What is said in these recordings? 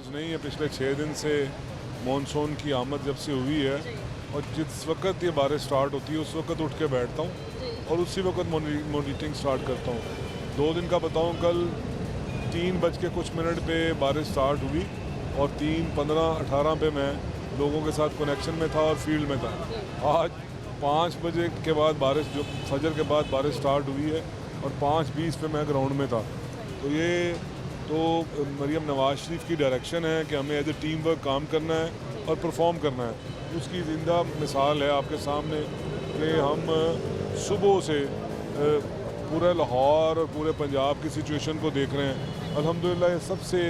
आज नहीं है, पिछले 6 दिन से मॉनसून की आमद जब से हुई है और जिस वक्त ये बारिश स्टार्ट होती है उस वक्त उठ के बैठता हूँ और उसी वक्त मॉनिटरिंग स्टार्ट करता हूँ। 2 दिन का बताऊँ, कल 3:00 पे बारिश स्टार्ट हुई और 3:15-18 पे मैं लोगों के साथ कनेक्शन में था और फील्ड में था। आज 5 बजे के बाद बारिश, जो फजर के बाद बारिश स्टार्ट हुई है और 5:20 पे मैं ग्राउंड में था। तो ये तो मरीम नवाज शरीफ की डायरेक्शन है कि हमें एज ए टीम वर्क काम करना है और परफॉर्म करना है। उसकी ज़िंदा मिसाल है आपके सामने कि हम सुबह से पूरे लाहौर और पूरे पंजाब की सिचुएशन को देख रहे हैं। अल्हम्दुलिल्लाह ये सबसे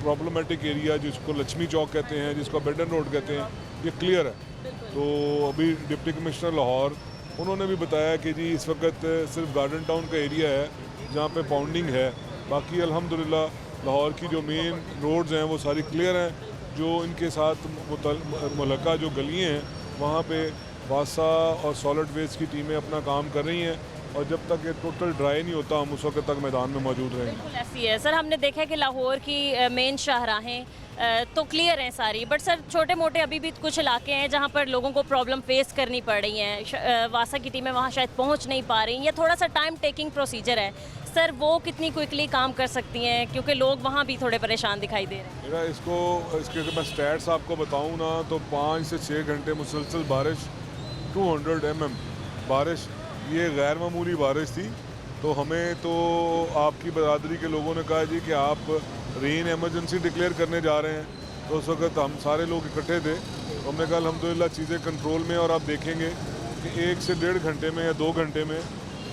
प्रॉब्लमेटिक एरिया जिसको लक्ष्मी चौक कहते हैं, जिसको बेडन रोड कहते हैं, ये क्लियर है। तो अभी डिप्टी कमिश्नर लाहौर उन्होंने भी बताया कि जी इस वक्त सिर्फ गार्डन टाउन का एरिया है जहाँ पे पाउंडिंग है, बाकी अल्हम्दुलिल्लाह लाहौर की जो मेन रोड्स हैं वो सारी क्लियर हैं। जो इनके साथ मुतल्लिका जो गलियाँ हैं वहाँ पे वासा और सॉलिड वेस्ट की टीमें अपना काम कर रही हैं और जब तक ये टोटल ड्राई नहीं होता हम उस वक्त तक मैदान में मौजूद रहेंगे। बिल्कुल ऐसी है सर। हमने देखा है कि लाहौर की मेन शाहराहें तो क्लियर हैं सारी, बट सर छोटे मोटे अभी भी कुछ इलाके हैं जहाँ पर लोगों को प्रॉब्लम फेस करनी पड़ रही हैं। वासा की टीमें वहाँ शायद पहुँच नहीं पा रही, ये थोड़ा सा टाइम टेकिंग प्रोसीजर है सर, वो कितनी क्विकली काम कर सकती हैं क्योंकि लोग वहाँ भी थोड़े परेशान दिखाई दे रहे हैं। इसके अगर मैं स्टैट्स आपको बताऊँ ना तो 5 से 6 घंटे मुसलसल बारिश, 200 mm बारिश, ये गैर मामूली बारिश थी। तो हमें तो आपकी बरादरी के लोगों ने कहा जी कि आप रेन एमरजेंसी डिक्लेयर करने जा रहे हैं, तो उस वक्त हम सारे लोग इकट्ठे थे। तो हमने कहा अल्हम्दुलिल्लाह चीज़ें कंट्रोल में, और आप देखेंगे कि 1 से 1.5 घंटे में या 2 घंटे में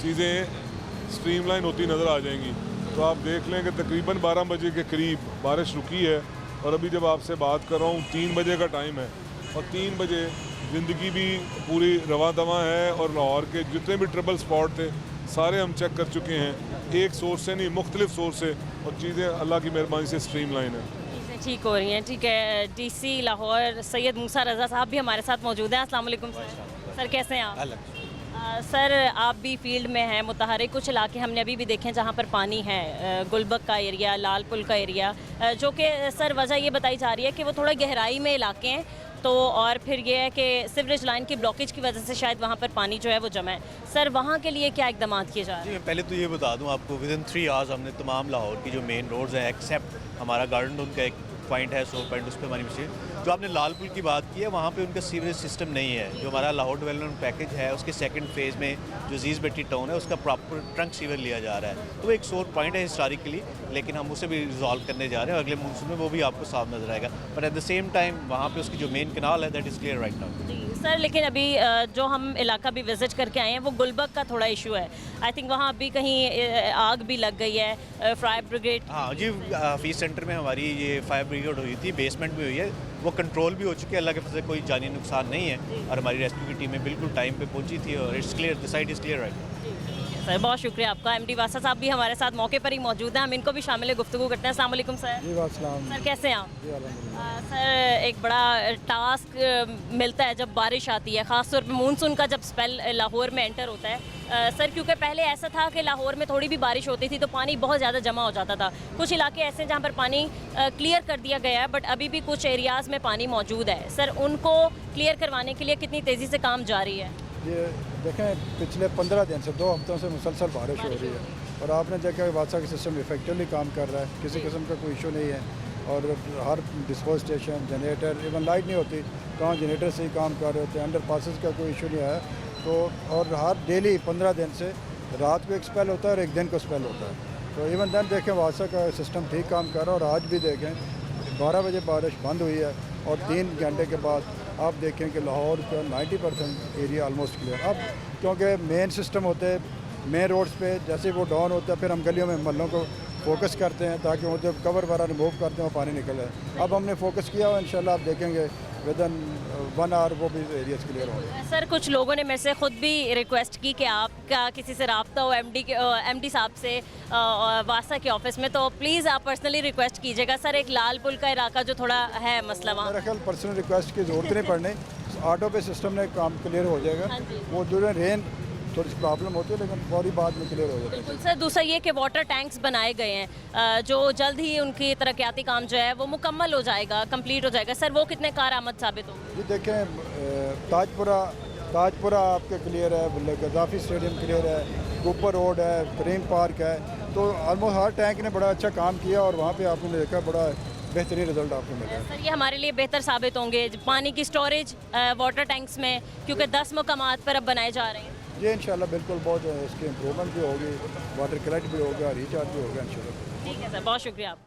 चीज़ें स्ट्रीमलाइन होती नज़र आ जाएंगी। तो आप देख लें कि तकरीबन 12 बजे के करीब बारिश रुकी है और अभी जब आपसे बात कर रहा हूँ 3 बजे का टाइम है और 3 बजे ज़िंदगी भी पूरी रवा दवा है और लाहौर के जितने भी ट्रबल स्पॉट थे सारे हम चेक कर चुके हैं, एक सोर्स से नहीं मुख्तलिफ सोर्स से, और चीज़ें अल्लाह की मेहरबानी से स्ट्रीमलाइन है, चीज़ें ठीक हो रही हैं। ठीक है, डीसी लाहौर सैयद मूसा रज़ा साहब भी हमारे साथ मौजूद हैं। अस्सलाम वालेकुम सर, कैसे हैं आप? सर आप भी फील्ड में हैं, मुतहरिक कुछ इलाके हमने अभी भी देखे हैं जहाँ पर पानी है, गुलबर्ग का एरिया, लाल पुल का एरिया, जो कि सर वजह ये बताई जा रही है कि वो थोड़ा गहराई में इलाके हैं, तो और फिर ये है कि सीवरेज लाइन की ब्लॉकेज की वजह से शायद वहाँ पर पानी जो है वो जमा है। सर वहाँ के लिए क्या इकदाम किए जा रहे हैं? जी, पहले तो ये बता दूँ आपको, विदिन 3 आवर्स हमने तमाम लाहौर की जो मेन रोड्स हैं एक्सेप्ट हमारा गार्डन टाउन का एक पॉइंट है, 100 पॉइंट, उस पर हमारी मशीन, जो आपने लाल पुल की बात की है वहाँ पे उनका सीवरेज सिस्टम नहीं है। जो हमारा लाहौर डेवलपमेंट पैकेज है उसके सेकंड फेज़ में जो अजीज़ बेटी टाउन है उसका प्रॉपर ट्रंक सीवर लिया जा रहा है, तो वो एक सोर पॉइंट है हिस्टोरिकली, लेकिन हम उसे भी रिजॉल्व करने जा रहे हैं। अगले मानसून में वो भी आपको साफ नजर आएगा, but at the same time वहाँ पर उसकी जो मेन कनाल है that is clear right now. जी सर, लेकिन अभी जो हम इलाका भी विज़िट करके आए हैं वो गुलबर्ग का थोड़ा इशू है। आई थिंक वहाँ अभी कहीं आग भी लग गई है, फायर ब्रिगेड। हाँ जी, फीस सेंटर में हमारी ये फायर ब्रिगेड हुई थी, बेसमेंट में हुई है, वो कंट्रोल भी हो चुकी है, अल्लाह के फजल से कोई जानी नुकसान नहीं है और हमारी रेस्क्यू की टीमें बिल्कुल टाइम पे पहुंची थी और it's clear, the site is clear right. Sir बहुत शुक्रिया आपका। एमडी वासा साहब भी हमारे साथ मौके पर ही मौजूद हैं, हम इनको भी शामिल गुफ्तगू करते हैं। अस्सलाम वालेकुम सर। सर कैसे हैं आप? सर एक बड़ा टास्क मिलता है जब बारिश आती है, ख़ासतौर पर मानसून का जब स्पेल लाहौर में एंटर होता है सर, क्योंकि पहले ऐसा था कि लाहौर में थोड़ी भी बारिश होती थी तो पानी बहुत ज़्यादा जमा हो जाता था। कुछ इलाके ऐसे हैं जहाँ पर पानी क्लियर कर दिया गया है, बट अभी भी कुछ एरियाज़ में पानी मौजूद है। सर उनको क्लियर करवाने के लिए कितनी तेज़ी से काम जारी है? ये देखें, पिछले 15 दिन से 2 हफ्तों से मुसलसल बारिश हो रही है और आपने देखा वासा का सिस्टम इफेक्टिवली काम कर रहा है, किसी किस्म का कोई इशू नहीं है और हर dispose station, generator, even light नहीं होती कहाँ जनरेटर से ही काम कर रहे होते हैं, अंडर पासिस का कोई इशू नहीं है। तो और हर डेली 15 दिन से रात को एक स्पेल होता है और एक दिन को स्पेल होता है। तो इवन दिन देखें वासा का सिस्टम ठीक काम कर रहा है और आज भी देखें 12 बजे बारिश बंद हुई है और 3 घंटे के बाद आप देखें कि लाहौर का 90% एरिया ऑलमोस्ट क्लियर। अब क्योंकि मेन सिस्टम होते हैं मेन रोड्स पे, जैसे वो डाउन होता है फिर हम गलियों में महलों को फोकस करते हैं ताकि वो जब कवर वगैरह रिमूव करते हैं वो पानी निकले। अब हमने फोकस किया और इंशाल्लाह आप देखेंगे विदिन 1 आवर वो भी एरियाज क्लियर होंगे। सर कुछ लोगों ने मेरे से खुद भी रिक्वेस्ट की कि आपका किसी से रब्ता हो एमडी साहब से वासा के ऑफिस में, तो प्लीज़ आप पर्सनली रिक्वेस्ट कीजिएगा। सर एक लाल पुल का इलाका जो थोड़ा है मसला वहाँ, मेरा ख्याल पर्सनल रिक्वेस्ट की ज़रूरत नहीं पड़नी, ऑटो पे सिस्टम ने काम क्लियर हो जाएगा। हाँ जी। वो ड्यूरिंग रेन थोड़ी सी प्रॉब्लम होती है, लेकिन फौरी बाद में क्लियर हो जाता है। बिल्कुल सर, दूसरा ये कि वाटर टैंक्स बनाए गए हैं जो जल्द ही उनकी तरक्याती काम जो है वो मुकम्मल हो जाएगा, कंप्लीट हो जाएगा। सर वो कितने कारआमद साबित होंगे? ये देखें, ताजपुरा आपके क्लियर है, गद्दाफी स्टेडियम क्लियर है, कूपर रोड है, करीम पार्क है, तो ऑलमोस्ट हर टैंक ने बड़ा अच्छा काम किया और वहाँ पे आपने देखा बड़ा बेहतरीन रिजल्ट आपको मिला। सर ये हमारे लिए बेहतर साबित होंगे पानी की स्टोरेज वाटर टैंक्स में, क्योंकि 10 मकामात पर अब बनाए जा रहे हैं। ये इंशाल्लाह बिल्कुल बहुत इसकी इम्प्रूवमेंट भी होगी, वाटर क्लैरिटी भी होगा, रिचार्ज भी होगा इंशाल्लाह। ठीक है सर, बहुत शुक्रिया आपका।